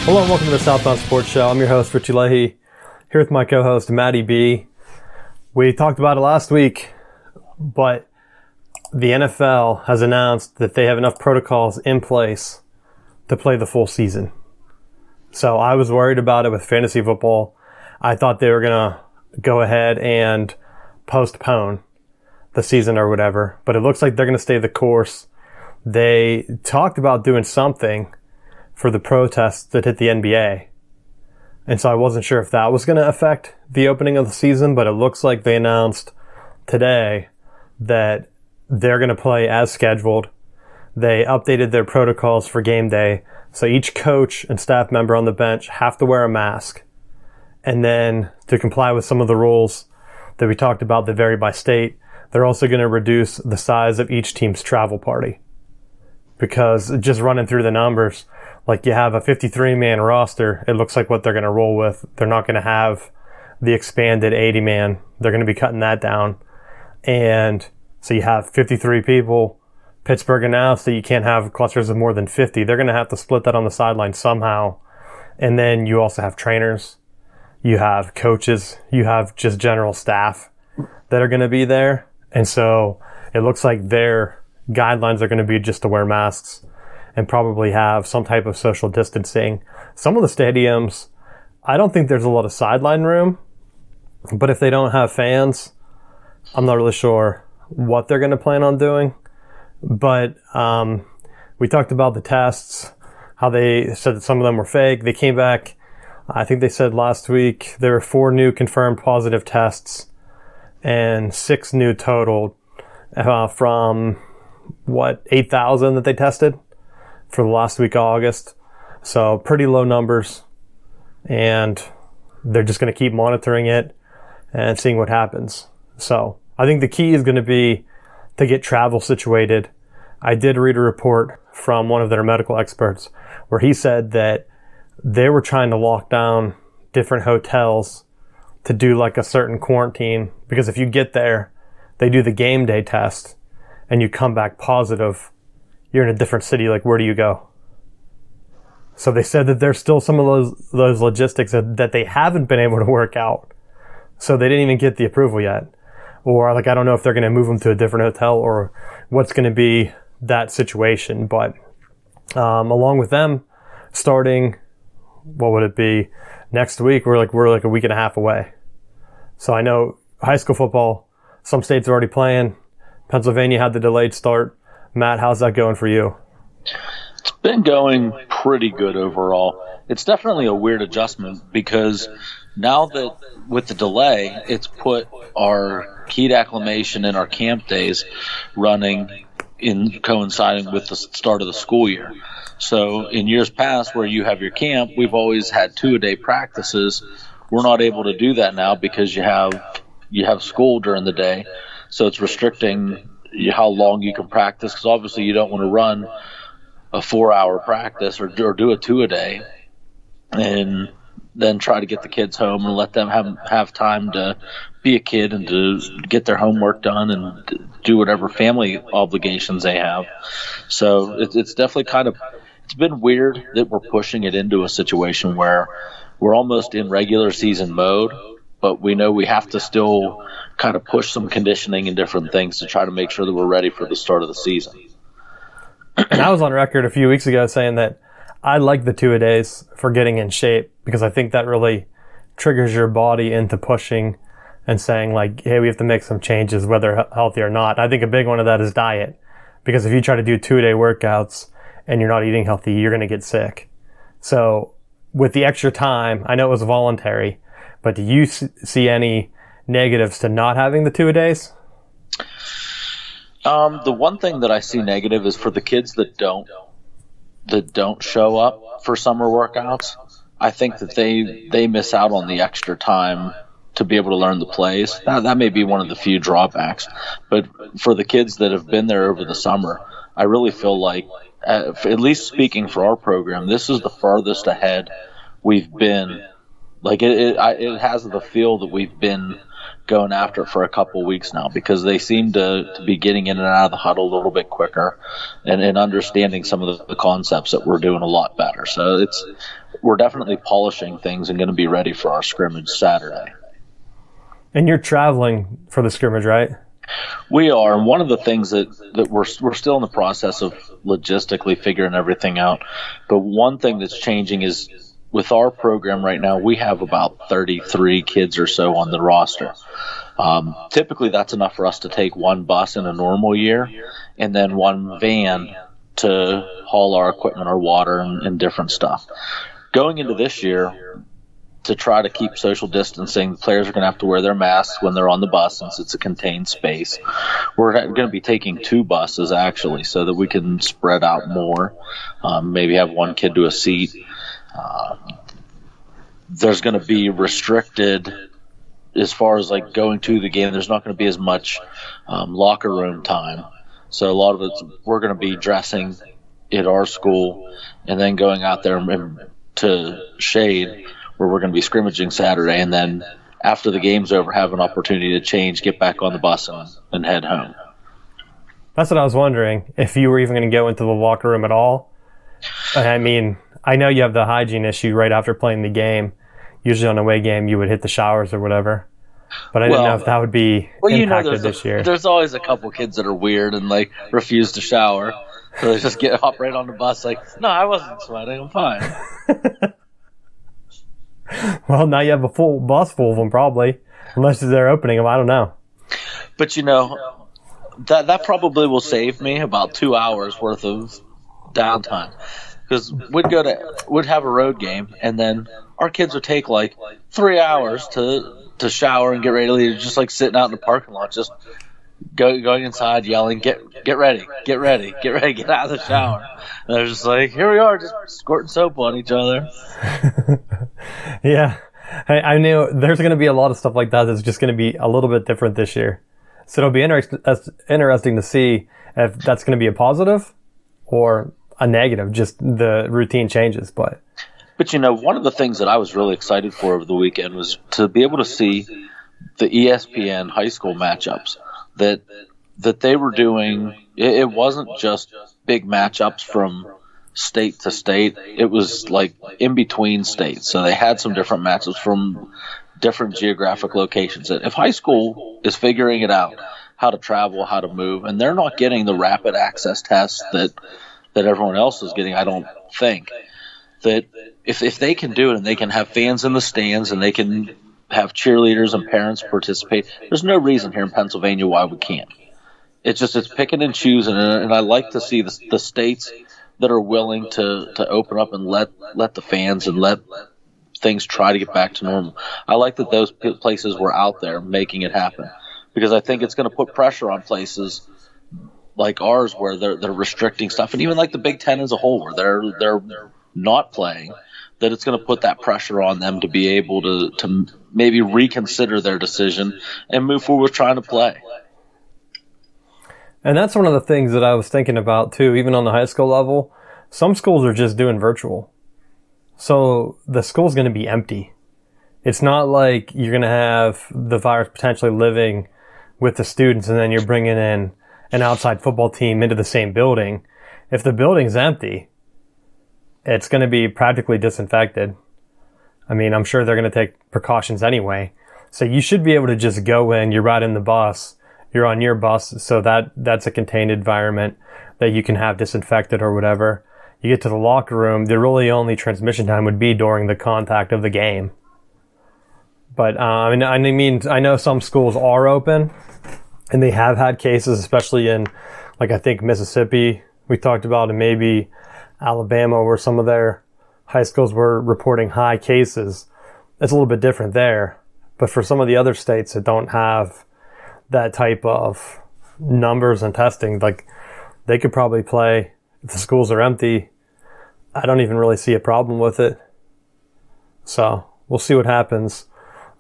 Hello and welcome to the Southbound Sports Show. I'm your host, Richie Leahy, here with my co-host, Maddie B. We talked about it last week, but the NFL has announced that they have enough protocols in place to play the full season. So I was worried about it with fantasy football. I thought they were going to go ahead and postpone the season or whatever, but it looks like they're going to stay the course. They talked about doing something for the protests that hit the NBA. And so I wasn't sure if that was going to affect the opening of the season, but it looks like they announced today that they're going to play as scheduled. They updated their protocols for game day. So each coach and staff member on the bench have to wear a mask. And then to comply with some of the rules that we talked about that vary by state, they're also going to reduce the size of each team's travel party. Because just running through the numbers, like you have a 53-man roster, it looks like what they're going to roll with. They're not going to have the expanded 80-man. They're going to be cutting that down. And so you have 53 people. Pittsburgh announced that you can't have clusters of more than 50. They're going to have to split that on the sideline somehow. And then you also have trainers. You have coaches. You have just general staff that are going to be there. And so it looks like their guidelines are going to be just to wear masks and probably have some type of social distancing. Some of the stadiums, I don't think there's a lot of sideline room, but if they don't have fans, I'm not really sure what they're going to plan on doing. But we talked about the tests, how they said that some of them were fake. They came back, I think they said last week, there were 4 new confirmed positive tests and 6 new total from, 8,000 that they tested for the last week of August. So pretty low numbers, and they're just going to keep monitoring it and seeing what happens. So I think the key is going to be to get travel situated. I did read a report from one of their medical experts where he said that they were trying to lock down different hotels to do like a certain quarantine, because if you get there, they do the game day test and you come back positive, you're in a different city. Like, where do you go? So they said that there's still some of those logistics that they haven't been able to work out. So they didn't even get the approval yet. Or like, I don't know if they're going to move them to a different hotel or what's going to be that situation. But along with them starting, what would it be, next week, we're like a week and a half away. So I know high school football, some states are already playing. Pennsylvania had the delayed start. Matt, how's that going for you? It's been going pretty good overall. It's definitely a weird adjustment because now that with the delay, it's put our heat acclimation and our camp days running in coinciding with the start of the school year. So in years past where you have your camp, we've always had 2-a-day practices. We're not able to do that now because you have school during the day. So it's restricting how long you can practice, because obviously you don't want to run a 4-hour practice or do a 2-a-day and then try to get the kids home and let them have time to be a kid and to get their homework done and do whatever family obligations they have. So it's definitely it's been weird that we're pushing it into a situation where we're almost in regular season mode, but we know we have to still kind of push some conditioning and different things to try to make sure that we're ready for the start of the season. And I was on record a few weeks ago saying that I like the 2-a-days for getting in shape, because I think that really triggers your body into pushing and saying like, hey, we have to make some changes, whether healthy or not. I think a big one of that is diet, because if you try to do 2-a-day workouts and you're not eating healthy, you're going to get sick. So with the extra time, I know it was voluntary, but do you see any negatives to not having the 2-a-days? The one thing that I see negative is for the kids that don't show up for summer workouts. I think that they miss out on the extra time to be able to learn the plays. That may be one of the few drawbacks. But for the kids that have been there over the summer, I really feel like, at least speaking for our program, this is the farthest ahead we've been. Like it has the feel that we've been going after it for a couple weeks now, because they seem to be getting in and out of the huddle a little bit quicker and understanding some of the concepts that we're doing a lot better. So we're definitely polishing things and going to be ready for our scrimmage Saturday. And you're traveling for the scrimmage, right? We are, and one of the things that we're still in the process of logistically figuring everything out. But one thing that's changing is with our program right now, we have about 33 kids or so on the roster. Typically, that's enough for us to take one bus in a normal year, and then one van to haul our equipment, our water, and different stuff. Going into this year, to try to keep social distancing, the players are going to have to wear their masks when they're on the bus since it's a contained space. We're going to be taking 2 buses, actually, so that we can spread out more, maybe have one kid to a seat. There's going to be restricted as far as like going to the game. There's not going to be as much locker room time. So a lot of it's we're going to be dressing at our school and then going out there to Shade, where we're going to be scrimmaging Saturday, and then after the game's over, have an opportunity to change, get back on the bus, and head home. That's what I was wondering, if you were even going to go into the locker room at all. I mean, I know you have the hygiene issue right after playing the game. Usually on a away game, you would hit the showers or whatever. But I didn't know if that would be impacted this year. There's always a couple kids that are weird and like refuse to shower. So they just hop right on the bus like, no, I wasn't sweating, I'm fine. Well, now you have a full bus full of them probably, unless they're opening them. I don't know. But that probably will save me about 2 hours worth of downtime, because we'd have a road game, and then our kids would take like 3 hours to shower and get ready to leave, just like sitting out in the parking lot, just going inside yelling, get ready, get out of the shower. And they're just like, here we are, just squirting soap on each other. Yeah, I knew there's going to be a lot of stuff like that that's just going to be a little bit different this year. So it'll be interesting to see if that's going to be a positive or a negative, just the routine changes. But one of the things that I was really excited for over the weekend was to be able to see the ESPN high school matchups that they were doing. It wasn't just big matchups from state to state. It was like in between states. So they had some different matchups from different geographic locations. If high school is figuring it out, how to travel, how to move, and they're not getting the rapid access tests that everyone else is getting, I don't think, that if they can do it and they can have fans in the stands and they can have cheerleaders and parents participate, there's no reason here in Pennsylvania why we can't. It's picking and choosing, and I like to see the states that are willing to open up and let the fans and let things try to get back to normal. I like that those places were out there making it happen, because I think it's going to put pressure on places like ours where they're restricting stuff, and even like the Big Ten as a whole where they're not playing, that it's going to put that pressure on them to be able to maybe reconsider their decision and move forward with trying to play. And that's one of the things that I was thinking about too, even on the high school level. Some schools are just doing virtual. So the school's going to be empty. It's not like you're going to have the virus potentially living with the students and then you're bringing in an outside football team into the same building. If the building's empty, it's going to be practically disinfected. I mean, I'm sure they're going to take precautions anyway. So you should be able to just go in, you're right in the bus, you're on your bus, so that's a contained environment that you can have disinfected or whatever. You get to the locker room, the really only transmission time would be during the contact of the game. But I know some schools are open, and they have had cases, especially in, like, I think Mississippi, we talked about, and maybe Alabama, where some of their high schools were reporting high cases. It's a little bit different there. But for some of the other states that don't have that type of numbers and testing, like, they could probably play if the schools are empty. I don't even really see a problem with it. So we'll see what happens.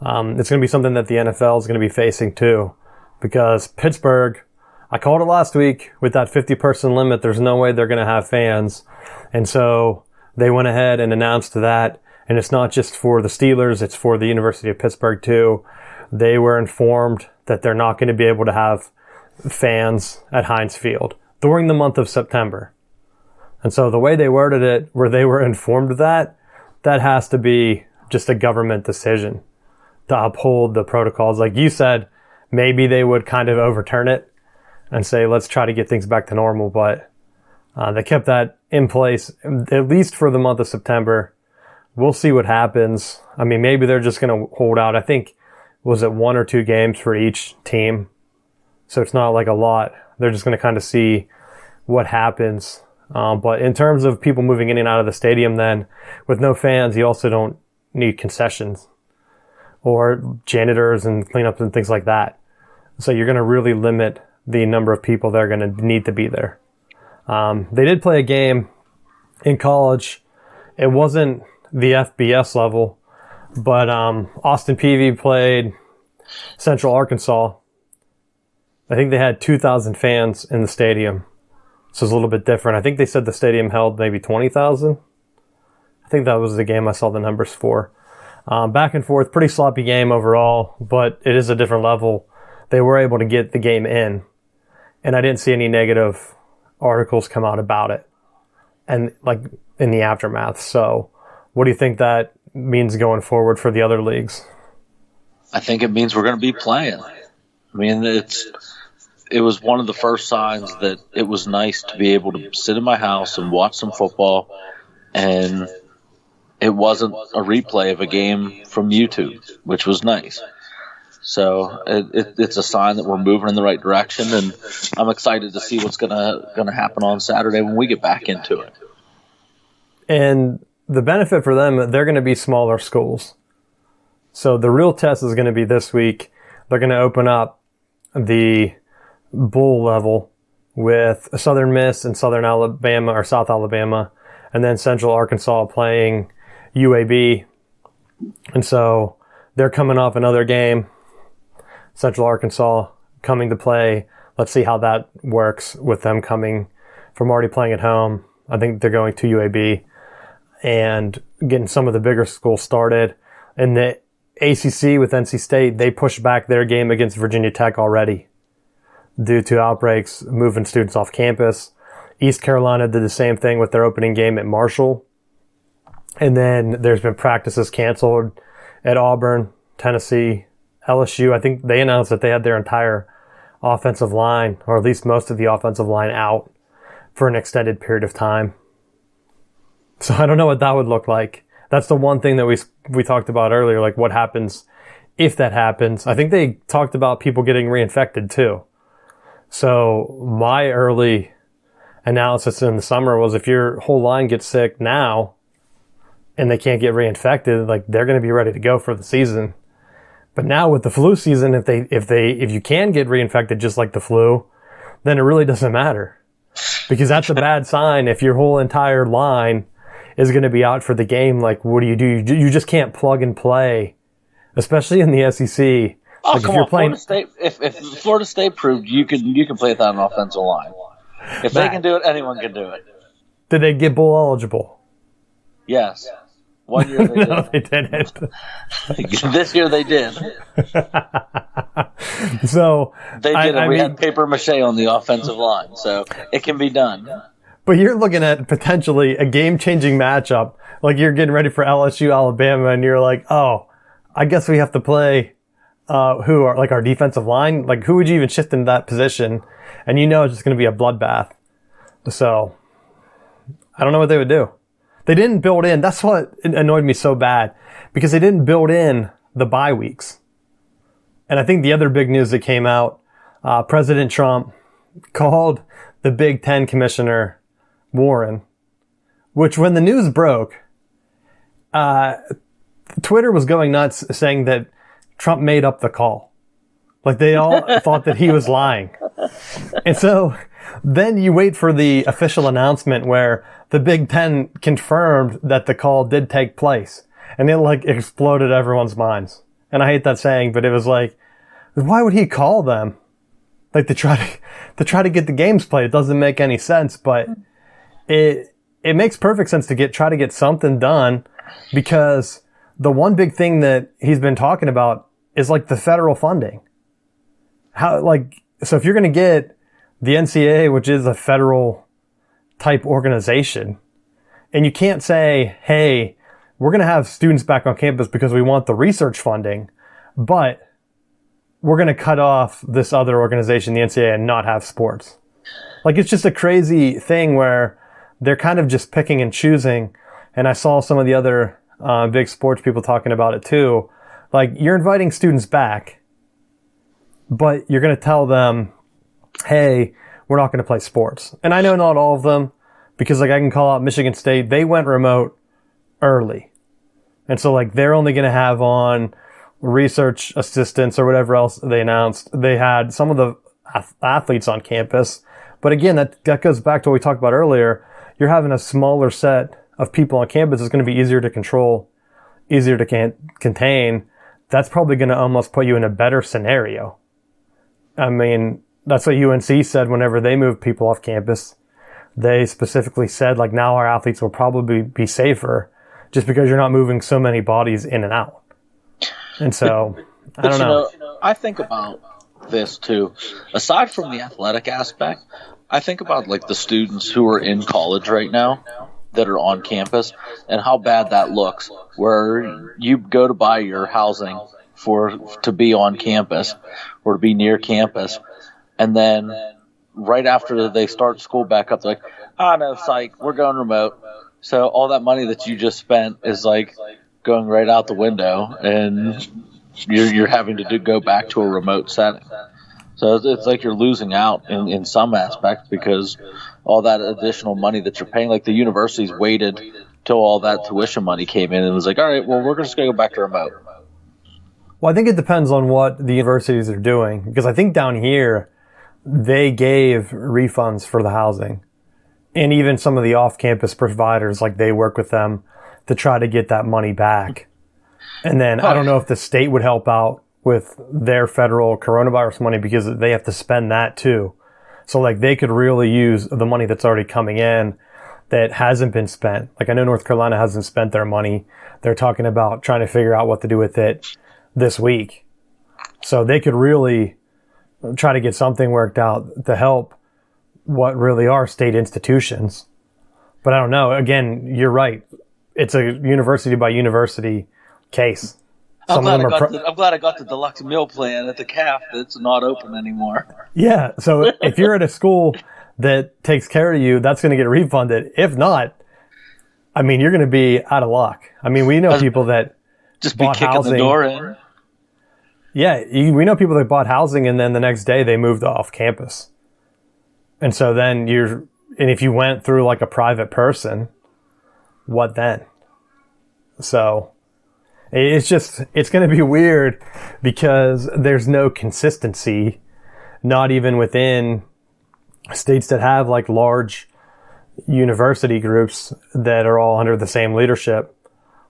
It's going to be something that the NFL is going to be facing too, because Pittsburgh, I called it last week, with that 50-person limit, there's no way they're going to have fans. And so they went ahead and announced that. And it's not just for the Steelers, it's for the University of Pittsburgh too. They were informed that they're not going to be able to have fans at Heinz Field during the month of September. And so the way they worded it, where they were informed of that, that has to be just a government decision to uphold the protocols. Like you said, maybe they would kind of overturn it and say, let's try to get things back to normal. But they kept that in place, at least for the month of September. We'll see what happens. I mean, maybe they're just going to hold out. I think, was it 1 or 2 games for each team? So it's not like a lot. They're just going to kind of see what happens. But in terms of people moving in and out of the stadium, then with no fans, you also don't need concessions or janitors and cleanups and things like that. So you're going to really limit the number of people that are going to need to be there. They did play a game in college. It wasn't the FBS level, but Austin Peay played Central Arkansas. I think they had 2,000 fans in the stadium. So it's a little bit different. I think they said the stadium held maybe 20,000. I think that was the game I saw the numbers for. Back and forth, pretty sloppy game overall, but it is a different level. They were able to get the game in, and I didn't see any negative articles come out about it and like in the aftermath. So what do you think that means going forward for the other leagues? I think it means we're going to be playing. I mean, it was one of the first signs that it was nice to be able to sit in my house and watch some football, and it wasn't a replay of a game from YouTube, which was nice. So it's a sign that we're moving in the right direction, and I'm excited to see what's gonna happen on Saturday when we get back into it. And the benefit for them, they're going to be smaller schools. So the real test is going to be this week. They're going to open up the bowl level with Southern Miss and Southern Alabama or South Alabama, and then Central Arkansas playing UAB. And so they're coming off another game. Central Arkansas coming to play. Let's see how that works with them coming from already playing at home. I think they're going to UAB and getting some of the bigger schools started. And the ACC with NC State, they pushed back their game against Virginia Tech already due to outbreaks moving students off campus. East Carolina did the same thing with their opening game at Marshall. And then there's been practices canceled at Auburn, Tennessee, LSU. I think they announced that they had their entire offensive line, or at least most of the offensive line, out for an extended period of time. So I don't know what that would look like. That's the one thing that we talked about earlier, like what happens if that happens. I think they talked about people getting reinfected too. So my early analysis in the summer was if your whole line gets sick now and they can't get reinfected, like they're going to be ready to go for the season. But now with the flu season, if you can get reinfected just like the flu, then it really doesn't matter, because that's a bad sign. If your whole entire line is going to be out for the game, like what do? You just can't plug and play, especially in the SEC. Oh, like come if you're on, playing, Florida State. If Florida State proved you can play without an offensive line. If they can do it, anyone can do it. Did they get bowl eligible? Yes. 1 year they did. No, they didn't. This year they did. So they did it. We had paper mache on the offensive line, so it can be done. But you're looking at potentially a game-changing matchup. Like you're getting ready for LSU, Alabama, and you're like, oh, I guess we have to play who are like our defensive line. Like who would you even shift into that position? And you know it's just going to be a bloodbath. So I don't know what they would do. They didn't build in. That's what annoyed me so bad, because they didn't build in the bye weeks. And I think the other big news that came out, President Trump called the Big Ten commissioner Warren, which when the news broke, Twitter was going nuts saying that Trump made up the call. Like they all thought that he was lying. And so then you wait for the official announcement where the Big Ten confirmed that the call did take place, and it like exploded everyone's minds. And I hate that saying, but it was like, why would he call them? Like to try to get the games played. It doesn't make any sense, but it makes perfect sense to try to get something done, because the one big thing that he's been talking about is like the federal funding. So if you're going to get the NCAA, which is a federal type organization, and you can't say, hey, we're going to have students back on campus because we want the research funding, but we're going to cut off this other organization, the NCAA, and not have sports. Like, it's just a crazy thing where they're kind of just picking and choosing. And I saw some of the other big sports people talking about it too. Like, you're inviting students back, but you're going to tell them, hey, we're not going to play sports. And I know not all of them, because like I can call out Michigan State. They went remote early. And so like they're only going to have on research assistants or whatever else they announced. They had some of the athletes on campus. But again, that goes back to what we talked about earlier. You're having a smaller set of people on campus. It's going to be easier to control, easier to contain. That's probably going to almost put you in a better scenario. I mean, that's what UNC said whenever they moved people off campus. They specifically said, like, now our athletes will probably be safer just because you're not moving so many bodies in and out. And so, I don't know. I think about this too. Aside from the athletic aspect, I think about like the students who are in college right now that are on campus and how bad that looks, where you go to buy your housing to be on campus or to be near campus, and then right after they start school back up, they're like, no, psych, we're going remote. So all that money that you just spent is like going right out the window, and you're having to go back to a remote setting. So it's like you're losing out in some aspects because all that additional money that you're paying, like the universities waited till all that tuition money came in and was like, all right, well, we're just going to go back to remote. Well, I think it depends on what the universities are doing, because I think down here they gave refunds for the housing, and even some of the off-campus providers, like they work with them to try to get that money back. And then I don't know if the state would help out with their federal coronavirus money because they have to spend that too. So like they could really use the money that's already coming in that hasn't been spent. Like I know North Carolina hasn't spent their money. They're talking about trying to figure out what to do with it this week. So they could really try to get something worked out to help what really are state institutions. But I don't know. Again, you're right. It's a university by university case. I'm glad I got the deluxe meal plan at the CAF that's not open anymore. Yeah. So if you're at a school that takes care of you, that's going to get refunded. If not, I mean, you're going to be out of luck. I mean, we know people that just be kicking housing. The door in. Yeah. We know people that bought housing and then the next day they moved off campus. And so then and if you went through like a private person, what then? So it's going to be weird because there's no consistency, not even within states that have like large university groups that are all under the same leadership.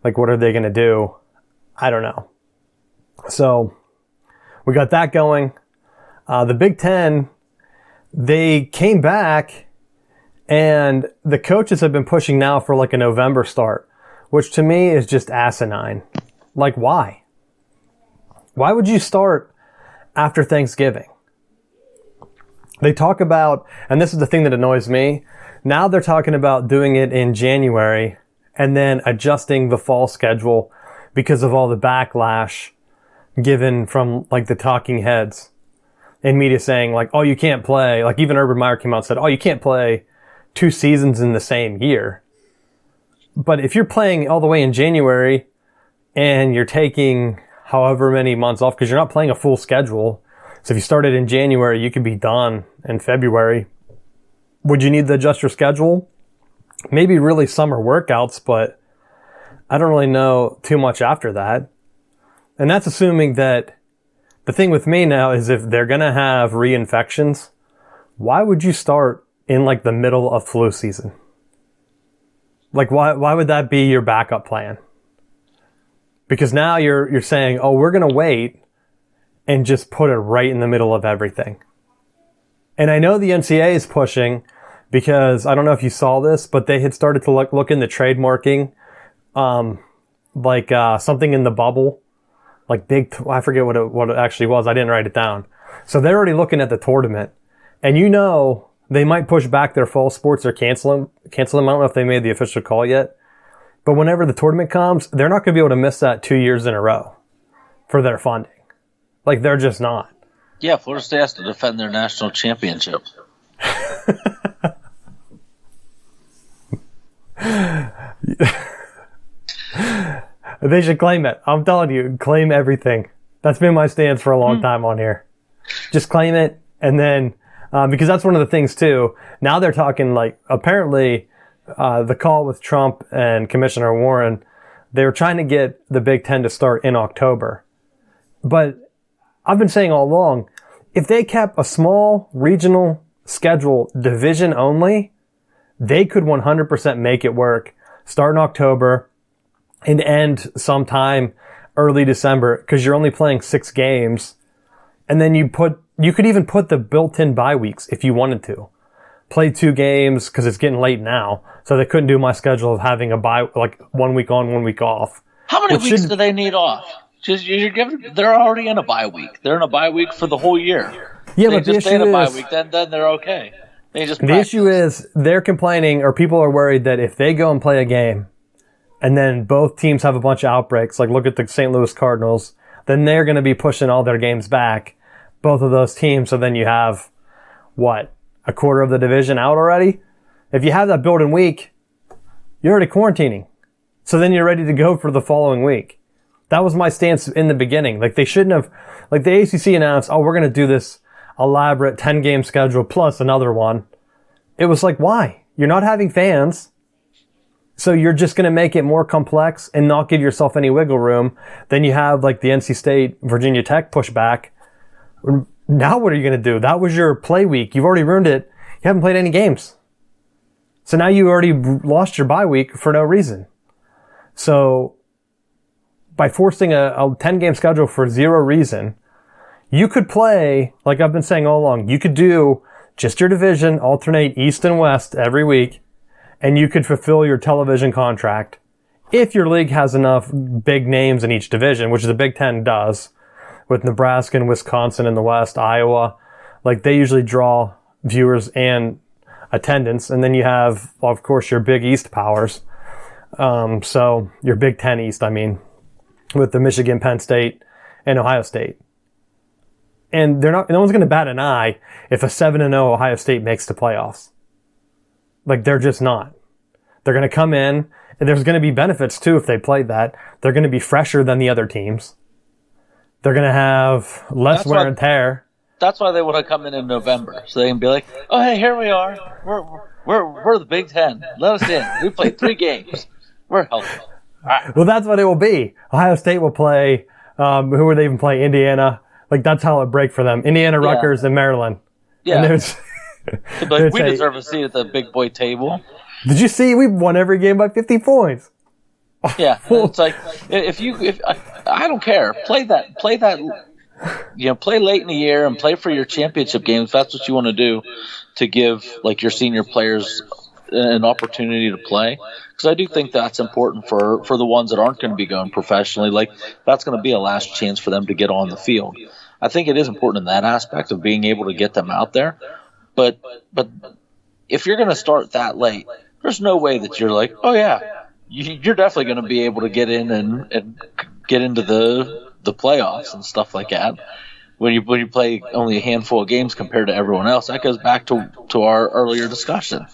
Like, what are they going to do? I don't know. So we got that going. The Big Ten, they came back and the coaches have been pushing now for like a November start, which to me is just asinine. Like, why? Why would you start after Thanksgiving? They talk about, and this is the thing that annoys me, now they're talking about doing it in January and then adjusting the fall schedule because of all the backlash given from like the talking heads in media saying like, oh, you can't play. Like even Urban Meyer came out and said, oh, you can't play 2 seasons in the same year. But if you're playing all the way in January and you're taking however many months off, because you're not playing a full schedule. So if you started in January, you could be done in February. Would you need to adjust your schedule? Maybe really summer workouts, but I don't really know too much after that. And that's assuming that the thing with me now is if they're going to have reinfections, why would you start in like the middle of flu season? Like why would that be your backup plan? Because now you're saying, oh, we're going to wait and just put it right in the middle of everything. And I know the NCAA is pushing because I don't know if you saw this, but they had started to look into trademarking, something in the bubble, like I forget what it actually was. I didn't write it down. So they're already looking at the tournament, and they might push back their fall sports or cancel them. I don't know if they made the official call yet, But whenever the tournament comes, they're not going to be able to miss that 2 years in a row for their funding. Like, they're just not. Yeah, Florida State has to defend their national championship. They should claim it. I'm telling you, claim everything. That's been my stance for a long time on here. Just claim it, and then, because that's one of the things too. Now they're talking, like, apparently, the call with Trump and Commissioner Warren, they were trying to get the Big Ten to start in October. But I've been saying all along, if they kept a small regional schedule division only, they could 100% make it work. Start in October and end sometime early December, because you're only playing 6 games. And then you could even put the built-in bye weeks if you wanted to. Play 2 games, because it's getting late now. So they couldn't do my schedule of having a bye, like 1 week on, 1 week off. How many weeks do they need off? They're already in a bye week. They're in a bye week for the whole year. Yeah, they but just stay in a bye week, then they're okay. They just practice. The issue is they're complaining, or people are worried that if they go and play a game, and then both teams have a bunch of outbreaks, like look at the St. Louis Cardinals, then they're going to be pushing all their games back, both of those teams. So then you have, what, a quarter of the division out already? If you have that built-in week, you're already quarantining. So then you're ready to go for the following week. That was my stance in the beginning. Like, they shouldn't have, like, the ACC announced, oh, we're going to do this elaborate 10-game schedule plus another one. It was like, why? You're not having fans. So you're just going to make it more complex and not give yourself any wiggle room. Then you have, like, the NC State, Virginia Tech pushback. Now what are you going to do? That was your play week. You've already ruined it. You haven't played any games. So now you already lost your bye week for no reason. So by forcing a 10-game schedule for zero reason, you could play, like I've been saying all along, you could do just your division, alternate East and West every week, and you could fulfill your television contract if your league has enough big names in each division, which the Big Ten does, with Nebraska and Wisconsin in the West, Iowa. Like, they usually draw viewers and attendance. And then you have, of course, your Big East powers. So your Big Ten East, I mean, with the Michigan, Penn State, and Ohio State. And no one's going to bat an eye if a 7-0 Ohio State makes the playoffs. Like, they're just not. They're going to come in, and there's going to be benefits too if they played that. They're going to be fresher than the other teams. They're going to have less wear and tear. That's why they want to come in November, so they can be like, "Oh, hey, here we are. We're the Big Ten. Let us in. We played 3 games. We're healthy." Right. Well, that's what it will be. Ohio State will play. Who would they even play? Indiana. Like, that's how it break for them. Indiana, Rutgers, and Maryland. Yeah. And like, we deserve a seat at the big boy table. Did you see? We won every game by 50 points. Yeah, it's like if I don't care, play that, play late in the year and play for your championship games. If that's what you want to do, to give like your senior players an opportunity to play, because I do think that's important for the ones that aren't going to be going professionally. Like, that's going to be a last chance for them to get on the field. I think it is important in that aspect of being able to get them out there. But if you're going to start that late, there's no way that you're like, oh yeah, you're definitely going to be able to get in and get into the playoffs and stuff like that. When you play only a handful of games compared to everyone else, that goes back to our earlier discussion,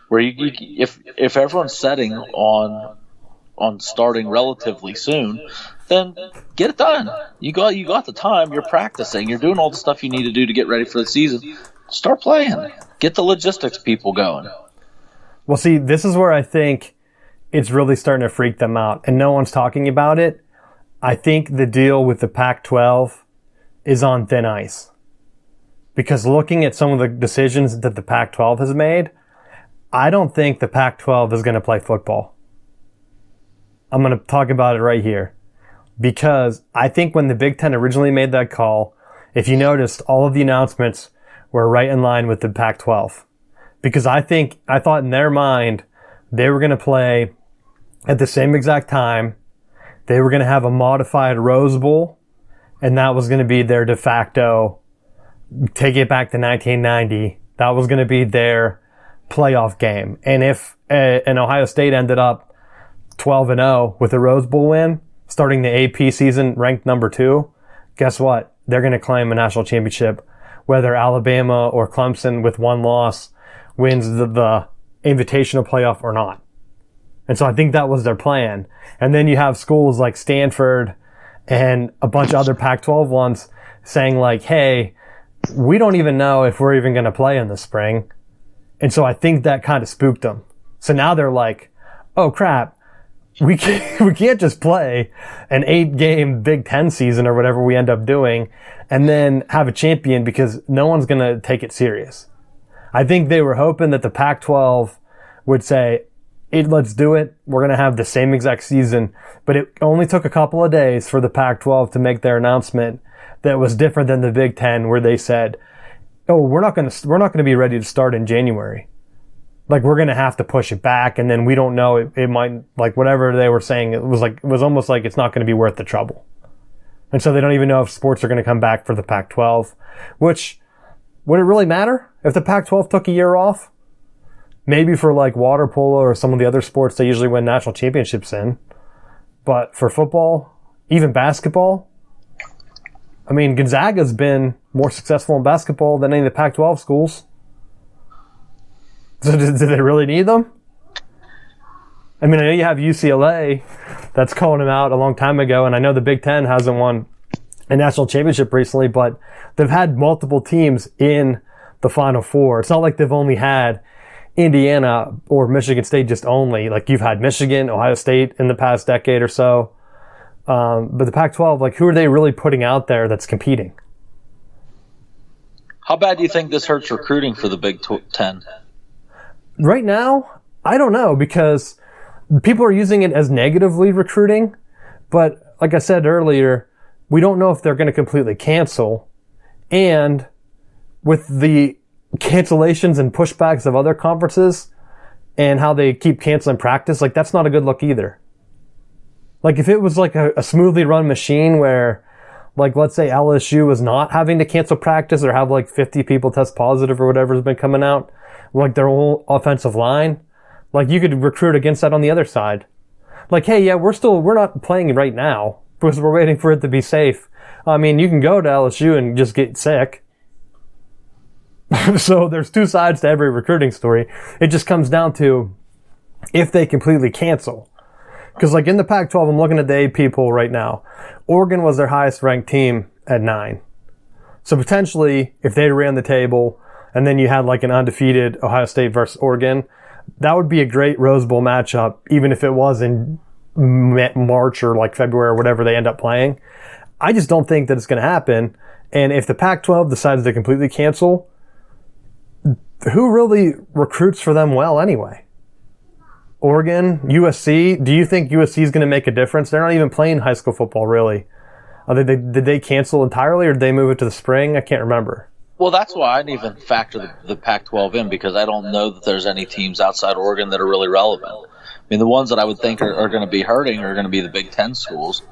where if everyone's setting on starting relatively soon, then get it done. You got the time. You're practicing. You're doing all the stuff you need to do to get ready for the season. Start playing. Get the logistics people going. Well, see, this is where I think it's really starting to freak them out, and no one's talking about it. I think the deal with the Pac-12 is on thin ice. Because looking at some of the decisions that the Pac-12 has made, I don't think the Pac-12 is going to play football. I'm going to talk about it right here. Because I think when the Big Ten originally made that call, if you noticed, all of the announcements were right in line with the Pac-12. Because I thought in their mind, they were going to play at the same exact time. They were going to have a modified Rose Bowl, and that was going to be their de facto, take it back to 1990, that was going to be their playoff game. And if an Ohio State ended up 12-0 with a Rose Bowl win, starting the AP season ranked number 2, guess what? They're going to claim a national championship, whether Alabama or Clemson with one loss wins the invitational playoff or not. And so I think that was their plan. And then you have schools like Stanford and a bunch of other Pac-12 ones saying like, hey, we don't even know if we're even going to play in the spring. And so I think that kind of spooked them. So now they're like, oh crap, we can't just play an 8-game Big Ten season or whatever we end up doing and then have a champion because no one's going to take it serious. I think they were hoping that the Pac-12 would say, let's do it. We're going to have the same exact season. But it only took a couple of days for the Pac-12 to make their announcement that was different than the Big Ten, where they said, oh, we're not going to be ready to start in January. Like, we're going to have to push it back. And then we don't know. It might, like, whatever they were saying, it was almost like it's not going to be worth the trouble. And so they don't even know if sports are going to come back for the Pac-12, which, would it really matter if the Pac-12 took a year off? Maybe for like water polo or some of the other sports they usually win national championships in. But for football, even basketball, I mean, Gonzaga's been more successful in basketball than any of the Pac-12 schools. So do they really need them? I mean, I know you have UCLA that's calling them out a long time ago, and I know the Big Ten hasn't won a national championship recently, but they've had multiple teams in the Final Four. It's not like they've only had Indiana or Michigan State just only. Like, you've had Michigan, Ohio State in the past decade or so. But the Pac-12, like, who are they really putting out there that's competing? How bad do you think this hurts recruiting for the Big Ten? Right now, I don't know, because people are using it as negatively recruiting. But like I said earlier, we don't know if they're going to completely cancel. And with the cancellations and pushbacks of other conferences and how they keep canceling practice, like, that's not a good look either. Like, if it was like a smoothly run machine where, like, let's say LSU was not having to cancel practice or have like 50 people test positive or whatever's been coming out, like their whole offensive line, like, you could recruit against that on the other side. Like, hey, yeah, we're not playing right now because we're waiting for it to be safe. I mean, you can go to LSU and just get sick. So there's two sides to every recruiting story. It just comes down to if they completely cancel. Because, like, in the Pac-12, I'm looking at the AP poll right now. Oregon was their highest ranked team at 9. So potentially, if they ran the table and then you had like an undefeated Ohio State versus Oregon, that would be a great Rose Bowl matchup, even if it was in March or like February or whatever they end up playing. I just don't think that it's going to happen. And if the Pac-12 decides to completely cancel, who really recruits for them well anyway? Oregon, USC. Do you think USC is going to make a difference? They're not even playing high school football, really. Did they cancel entirely, or did they move it to the spring? I can't remember. Well, that's why I didn't even factor the Pac-12 in, because I don't know that there's any teams outside Oregon that are really relevant. I mean, the ones that I would think are going to be hurting are going to be the Big Ten schools.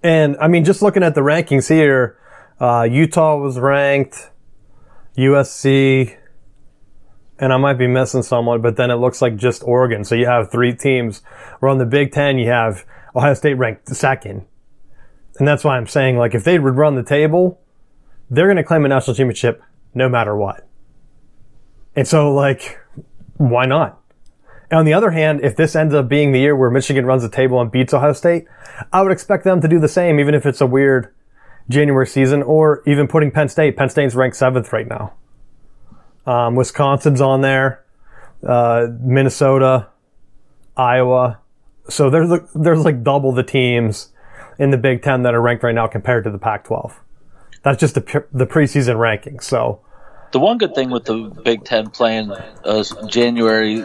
And, I mean, just looking at the rankings here, Utah was ranked, USC, and I might be missing someone, but then it looks like just Oregon. So you have 3 teams. Where on the Big Ten, you have Ohio State ranked 2nd. And that's why I'm saying, like, if they would run the table, they're going to claim a national championship no matter what. And so, like, why not? And on the other hand, if this ends up being the year where Michigan runs the table and beats Ohio State, I would expect them to do the same, even if it's a weird January season, or even putting Penn State. Penn State's ranked 7th right now. Wisconsin's on there, Minnesota, Iowa. So there's like double the teams in the Big Ten that are ranked right now compared to the Pac-12. That's just the preseason ranking. So the one good thing with the Big Ten playing January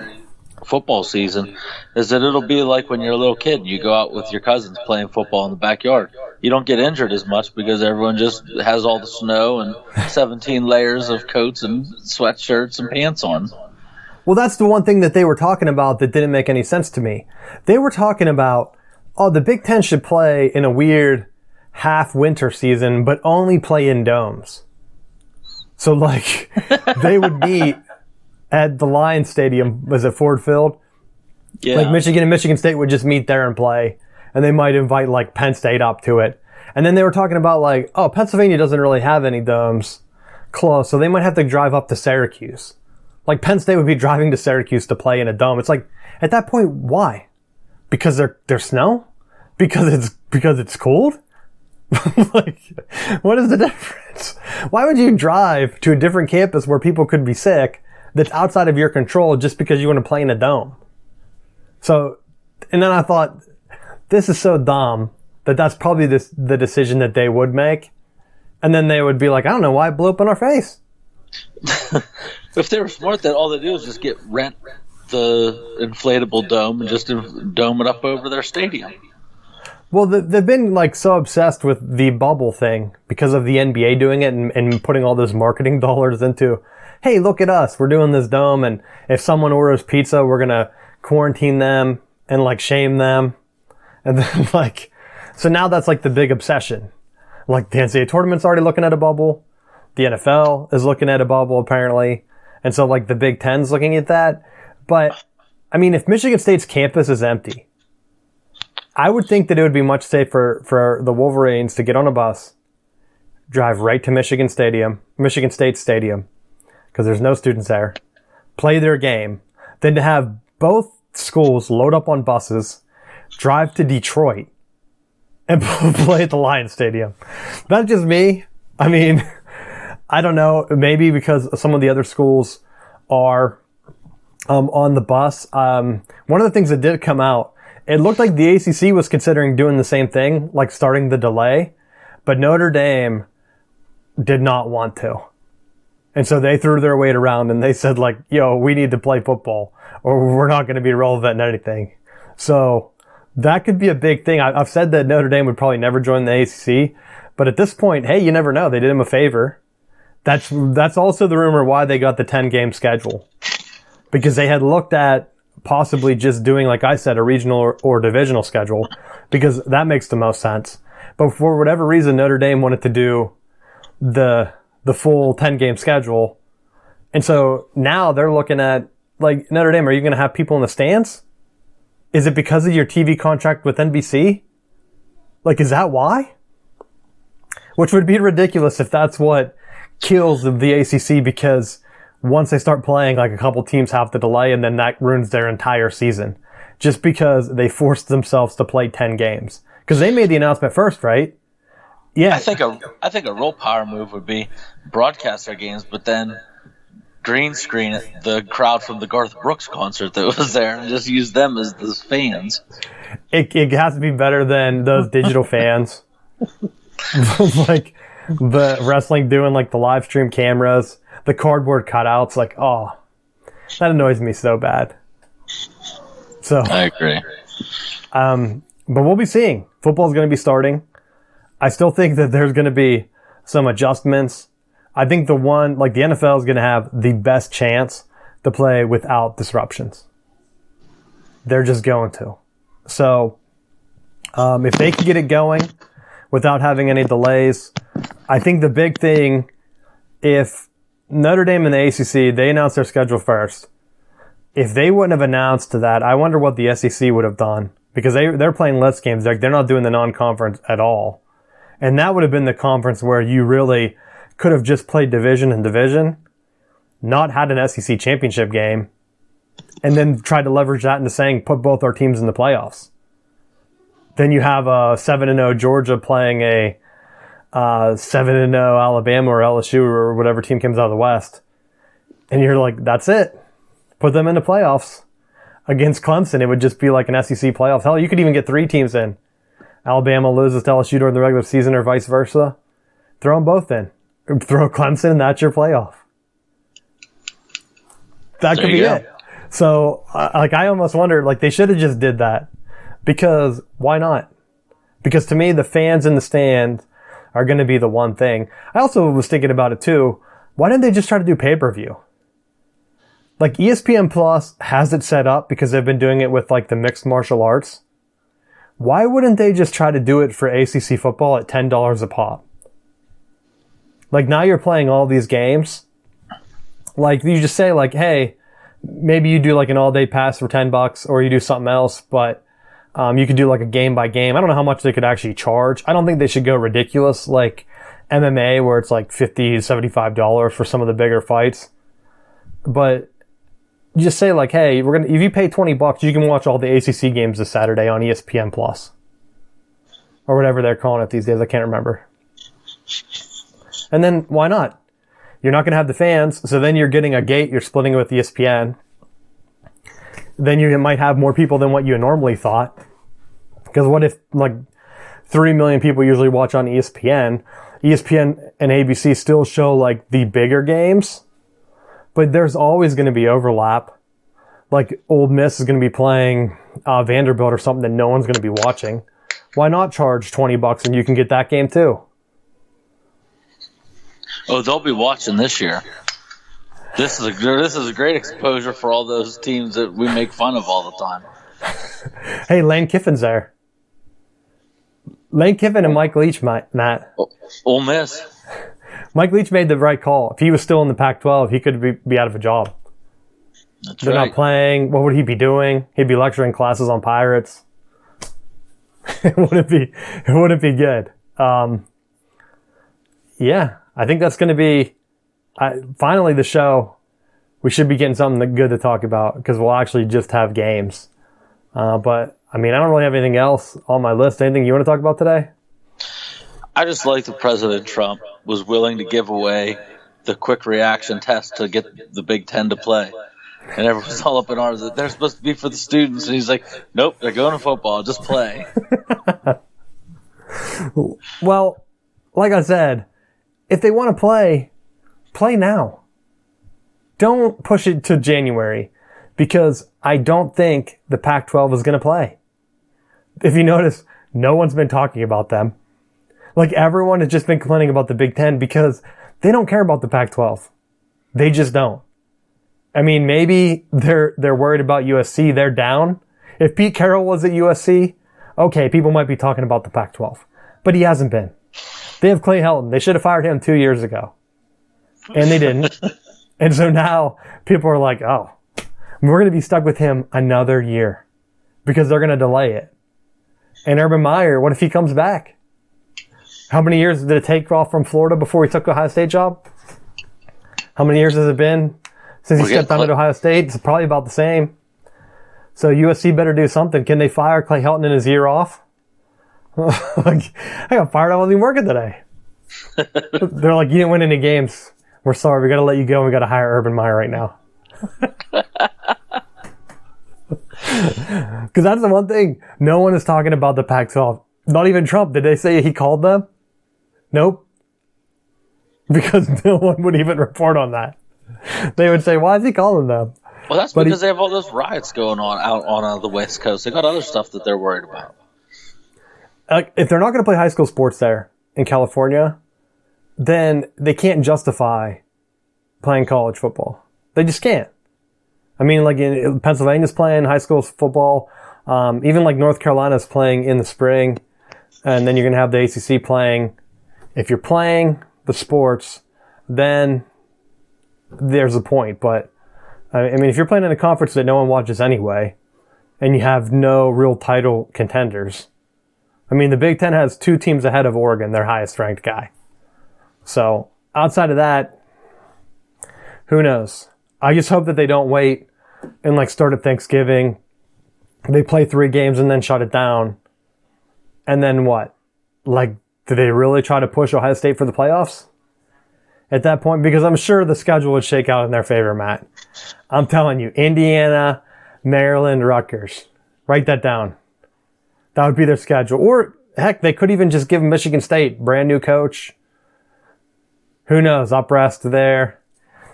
football season is that it'll be like when you're a little kid and you go out with your cousins playing football in the backyard. You don't get injured as much because everyone just has all the snow and 17 layers of coats and sweatshirts and pants on. Well, that's the one thing that they were talking about that didn't make any sense to me. They were talking about, the Big Ten should play in a weird half-winter season, but only play in domes. So, like, they would meet at the Lions Stadium, was it Ford Field? Yeah. Like Michigan and Michigan State would just meet there and play, and they might invite like Penn State up to it. And then they were talking about like, oh, Pennsylvania doesn't really have any domes close, so they might have to drive up to Syracuse. Like Penn State would be driving to Syracuse to play in a dome. It's like, at that point, why? Because there's snow? Because it's cold? Like, what is the difference? Why would you drive to a different campus where people could be sick that's outside of your control just because you want to play in a dome? So, and then I thought, this is so dumb that's probably the decision that they would make. And then they would be like, I don't know why it blew up in our face. If they were smart, then all they do is just rent the inflatable dome and just dome it up over their stadium. Well, they've been like so obsessed with the bubble thing because of the NBA doing it and putting all those marketing dollars into, hey, look at us, we're doing this dome, and if someone orders pizza, we're gonna quarantine them and like shame them, and then like, so now that's like the big obsession. Like the NCAA tournament's already looking at a bubble, the NFL is looking at a bubble apparently, and so like the Big Ten's looking at that. But I mean, if Michigan State's campus is empty, I would think that it would be much safer for the Wolverines to get on a bus, drive right to Michigan State Stadium, because there's no students there, play their game, than to have both schools load up on buses, drive to Detroit, and play at the Lions Stadium. That's just me. I mean, I don't know. Maybe because some of the other schools are on the bus. One of the things that did come out, it looked like the ACC was considering doing the same thing, like starting the delay, but Notre Dame did not want to. And so they threw their weight around and they said like, yo, we need to play football or we're not going to be relevant in anything. So that could be a big thing. I've said that Notre Dame would probably never join the ACC, but at this point, hey, you never know. They did him a favor. That's also the rumor why they got the 10-game schedule, because they had looked at possibly just doing, like I said, a regional or divisional schedule, because that makes the most sense. But for whatever reason, Notre Dame wanted to do the full 10-game schedule. And so now they're looking at, like, Notre Dame, are you going to have people in the stands? Is it because of your TV contract with NBC? Like, is that why? Which would be ridiculous if that's what kills the ACC, because once they start playing, like, a couple teams have to delay, and then that ruins their entire season. Just because they forced themselves to play 10 games. Because they made the announcement first, right? Yeah. I think a real power move would be broadcast their games, but then green screen the crowd from the Garth Brooks concert that was there and just use them as the fans. It has to be better than those digital fans. Like the wrestling doing like the live stream cameras, the cardboard cutouts, like, oh, that annoys me so bad. So I agree. But we'll be seeing. Football's going to be starting. I still think that there's going to be some adjustments. I think the NFL is going to have the best chance to play without disruptions. They're just going to. So, if they can get it going without having any delays, I think the big thing, if Notre Dame and the ACC, they announced their schedule first. If they wouldn't have announced that, I wonder what the SEC would have done, because they're playing less games. Like, they're not doing the non-conference at all. And that would have been the conference where you really could have just played division and division, not had an SEC championship game, and then tried to leverage that into saying, put both our teams in the playoffs. Then you have a 7-0 Georgia playing a 7-0 Alabama or LSU or whatever team comes out of the West. And you're like, that's it. Put them into playoffs. Against Clemson, it would just be like an SEC playoffs. Hell, you could even get 3 teams in. Alabama loses to LSU during the regular season or vice versa. Throw them both in. Throw Clemson, and that's your playoff. That could be it. So, I almost wondered, like, they should have just did that. Because, why not? Because to me, the fans in the stand are going to be the one thing. I also was thinking about it too. Why didn't they just try to do pay-per-view? Like, ESPN Plus has it set up because they've been doing it with, like, the mixed martial arts. Why wouldn't they just try to do it for ACC football at $10 a pop? Like, now you're playing all these games. Like, you just say, like, hey, maybe you do like an all-day pass for $10 or you do something else, but you could do like a game by game. I don't know how much they could actually charge. I don't think they should go ridiculous like MMA where it's like $50 to $75 for some of the bigger fights. But you just say like, hey, if you pay $20, you can watch all the ACC games this Saturday on ESPN Plus. Or whatever they're calling it these days. I can't remember. And then why not? You're not going to have the fans, so then you're getting a gate, you're splitting it with ESPN. Then you might have more people than what you normally thought. Because what if like 3 million people usually watch on ESPN? ESPN and ABC still show like the bigger games, but there's always going to be overlap. Like Ole Miss is going to be playing Vanderbilt or something that no one's going to be watching. Why not charge $20 and you can get that game too? Oh, they'll be watching this year. This is a great exposure for all those teams that we make fun of all the time. Hey, Lane Kiffin's there. Lane Kiffin and Mike Leach, Matt. Ole Miss. Mike Leach made the right call. If he was still in the Pac-12, he could be out of a job. They're not playing. What would he be doing? He'd be lecturing classes on Pirates. It wouldn't be good. Yeah, I think that's going to be finally the show. We should be getting something good to talk about because we'll actually just have games. But I mean, I don't really have anything else on my list. Anything you want to talk about today? I just like that President Trump was willing to give away the quick reaction test to get the Big Ten to play. And everyone's all up in arms that they're supposed to be for the students. And he's like, nope, they're going to football. Just play. Well, like I said, if they want to play now. Don't push it to January because I don't think the Pac-12 is going to play. If you notice, no one's been talking about them. Like everyone has just been complaining about the Big Ten because they don't care about the Pac-12. They just don't. I mean, maybe they're worried about USC. They're down. If Pete Carroll was at USC, okay, people might be talking about the Pac-12. But he hasn't been. They have Clay Helton. They should have fired him 2 years ago. And they didn't. And so now people are like, oh, we're going to be stuck with him another year because they're going to delay it. And Urban Meyer, what if he comes back? How many years did it take off from Florida before he took the Ohio State job? How many years has it been since he stepped down at Ohio State? It's probably about the same. So USC better do something. Can they fire Clay Helton in his year off? Like, I got fired. I wasn't even working today. They're like, you didn't win any games. We're sorry. We got to let you go. We got to hire Urban Meyer right now. Because that's the one thing. No one is talking about the Pac-12. Not even Trump. Did they say he called them? Nope. Because no one would even report on that. They would say, why is he calling them? Well, that's because they have all those riots going on out on the West Coast. They got other stuff that they're worried about. If they're not going to play high school sports there in California, then they can't justify playing college football. They just can't. I mean, like in Pennsylvania's playing high school football. Even like North Carolina's playing in the spring. And then you're going to have the ACC playing. If you're playing the sports, then there's a point. But I mean, if you're playing in a conference that no one watches anyway, and you have no real title contenders, I mean, the Big Ten has 2 teams ahead of Oregon, their highest ranked guy. So outside of that, who knows? I just hope that they don't wait and like start at Thanksgiving. They play 3 games and then shut it down. And then what? Like, do they really try to push Ohio State for the playoffs at that point? Because I'm sure the schedule would shake out in their favor, Matt. I'm telling you, Indiana, Maryland, Rutgers. Write that down. That would be their schedule. Or, heck, they could even just give Michigan State, brand new coach. Who knows? Up rest there.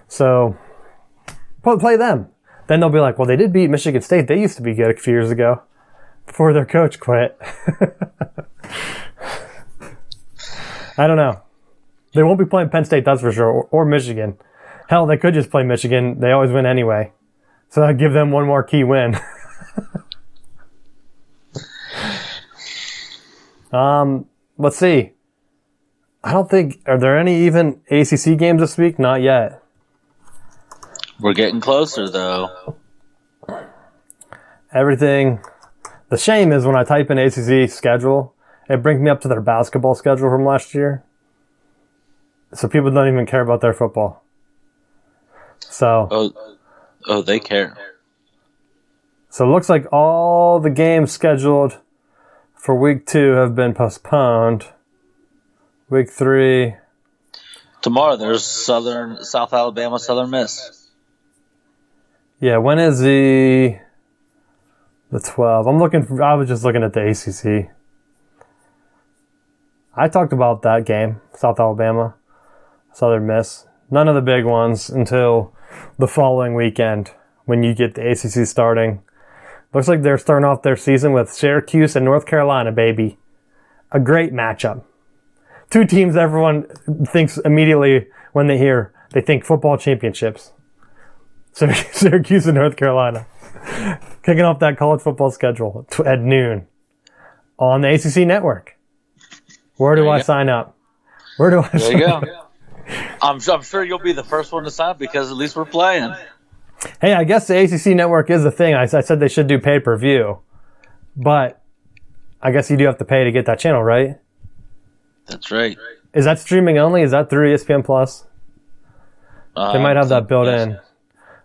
So, play them. Then they'll be like, well, they did beat Michigan State. They used to be good a few years ago before their coach quit. I don't know. They won't be playing Penn State, that's for sure, or Michigan. Hell, they could just play Michigan. They always win anyway. So I'd give them one more key win. Let's see. I don't think, are there any even ACC games this week? Not yet. We're getting closer, though. Everything. The shame is when I type in ACC schedule, it brings me up to their basketball schedule from last year. So people don't even care about their football. So. Oh, they care. So it looks like all the games scheduled for week 2 have been postponed. Week 3. Tomorrow there's South Alabama, Southern Miss. Yeah, when is the 12? I was just looking at the ACC. I talked about that game, South Alabama, Southern Miss. None of the big ones until the following weekend when you get the ACC starting. Looks like they're starting off their season with Syracuse and North Carolina, baby. A great matchup. 2 teams everyone thinks immediately when they think football championships. So Syracuse and North Carolina. Kicking off that college football schedule at noon on the ACC network. Where do I sign up? Where do I sign up? There you go. I'm sure you'll be the first one to sign up because at least we're playing. Hey, I guess the ACC network is a thing. I said they should do pay-per-view. But I guess you do have to pay to get that channel, right? That's right. Is that streaming only? Is that through ESPN Plus? They might have that built in.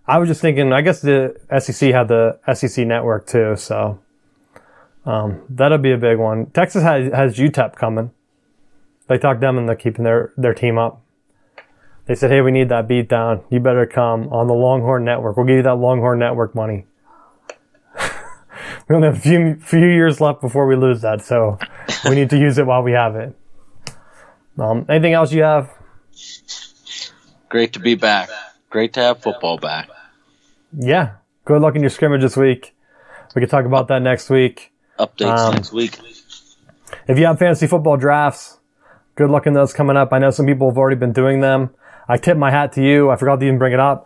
I was just thinking, I guess the SEC had the SEC network too, so that'll be a big one. Texas has UTEP coming. They talked them into keeping their team up. They said, hey, we need that beat down. You better come on the Longhorn Network. We'll give you that Longhorn Network money. We only have a few years left before we lose that, so we need to use it while we have it. Anything else you have? Great to be back. Great to have football back. Yeah. Good luck in your scrimmage this week. We can talk about that next week. Updates next week. If you have fantasy football drafts, good luck in those coming up. I know some people have already been doing them. I tip my hat to you. I forgot to even bring it up.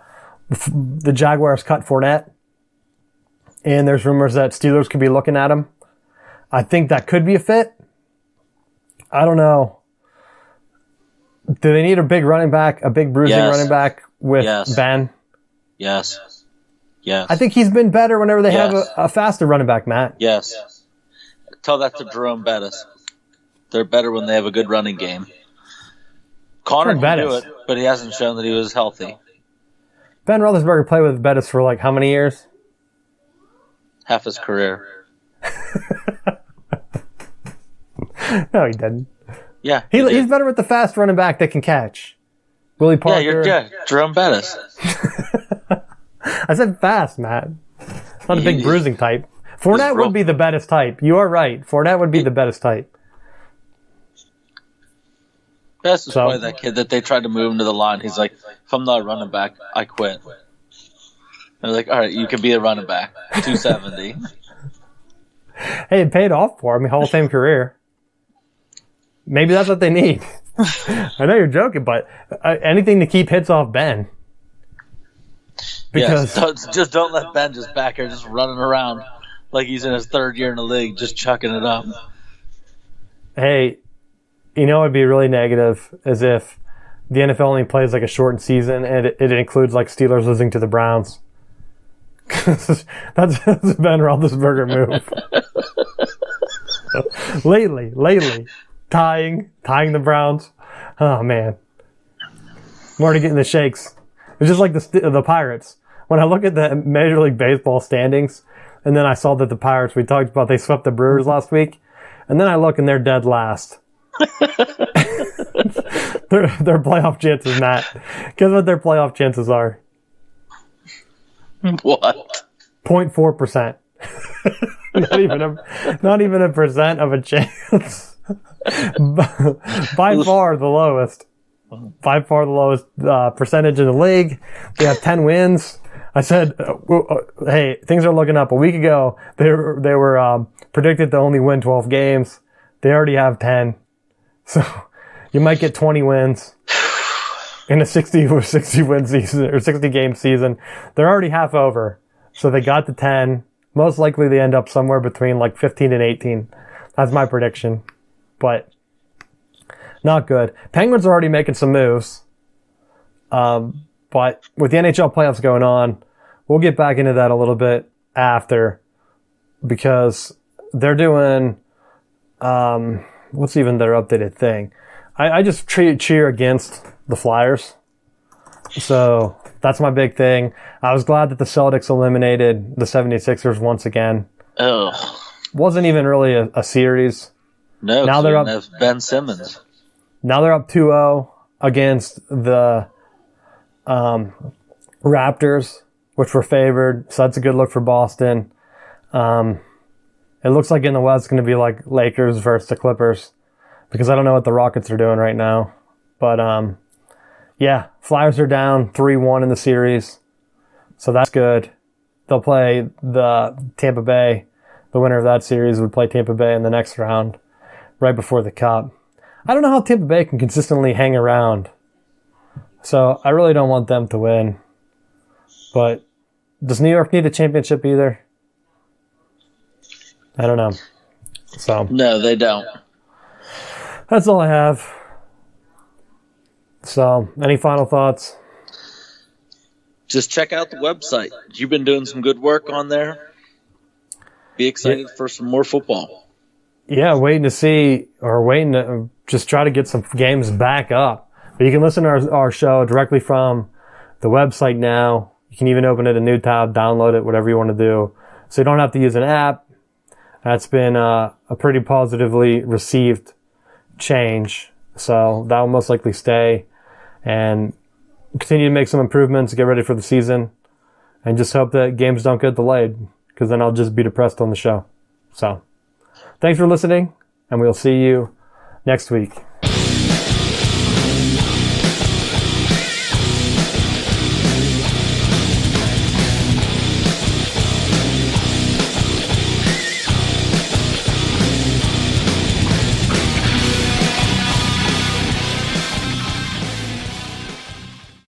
The Jaguars cut Fournette, and there's rumors that Steelers could be looking at him. I think that could be a fit. I don't know. Do they need a big running back, a big bruising running back with Ben? Yes. I think he's been better whenever they have a faster running back, Matt. Yes. Tell that to Jerome Bettis. They're better when they have a good running game. Connor can do it, but he hasn't shown that he was healthy. Ben Roethlisberger played with Bettis for like how many years? Half his career. No, he didn't. Yeah, he's better with the fast running back that can catch. Willie Parker. Jerome Bettis. I said fast, Matt. Not a big bruising type. Fournette would be the Bettis type. You are right. Fournette would be the Bettis type. Bettis is probably that kid that they tried to move him to the line. He's like, if I'm not a running back, I quit. And they're like, all right, you can be a running back. 270. Hey, it paid off for him. Hall of Fame career. Maybe that's what they need. I know you're joking, but anything to keep hits off Ben. Because just don't let Ben just back here just running around like he's in his 3rd year in the league, just chucking it up. Hey, you know what would be really negative is if the NFL only plays like a shortened season and it includes like Steelers losing to the Browns. That's a Ben Roethlisberger move. lately. Tying the Browns. Oh, man. I'm already getting the shakes. It's just like the Pirates. When I look at the Major League Baseball standings, and then I saw that the Pirates, we talked about, they swept the Brewers last week, and then I look and they're dead last. their playoff chances, Matt. Guess what their playoff chances are? What? 0.4%. Not even a percent of a chance. By far the lowest. By far the lowest percentage in the league. They have 10 wins. I said, hey, things are looking up. A week ago, they were predicted to only win 12 games. They already have 10. So you might get 20 wins in a 60 win season or 60 game season. They're already half over. So they got to 10. Most likely they end up somewhere between like 15 and 18. That's my prediction. But not good. Penguins are already making some moves. But with the NHL playoffs going on, we'll get back into that a little bit after, because they're doing, what's even their updated thing? I just cheer against the Flyers. So that's my big thing. I was glad that the Celtics eliminated the 76ers once again. Ugh. Wasn't even really a series. No, now they're up. Have Ben Simmons. Now they're up 2-0 against the Raptors, which were favored. So that's a good look for Boston. It looks like in the West it's going to be like Lakers versus the Clippers, because I don't know what the Rockets are doing right now. But yeah, Flyers are down 3-1 in the series, so that's good. They'll play the Tampa Bay. The winner of that series would play Tampa Bay in the next round, right before the Cup. I don't know how Tampa Bay can consistently hang around, so I really don't want them to win. But does New York need a championship either? I don't know. So no, they don't. That's all I have. So, any final thoughts? Just check out the website. You've been doing some good work on there. Be excited for some more football. Yeah, waiting to just try to get some games back up. But you can listen to our show directly from the website now. You can even open it a new tab, download it, whatever you want to do. So you don't have to use an app. That's been a pretty positively received change. So that will most likely stay. And continue to make some improvements, get ready for the season, and just hope that games don't get delayed, because then I'll just be depressed on the show. So, thanks for listening, and we'll see you next week.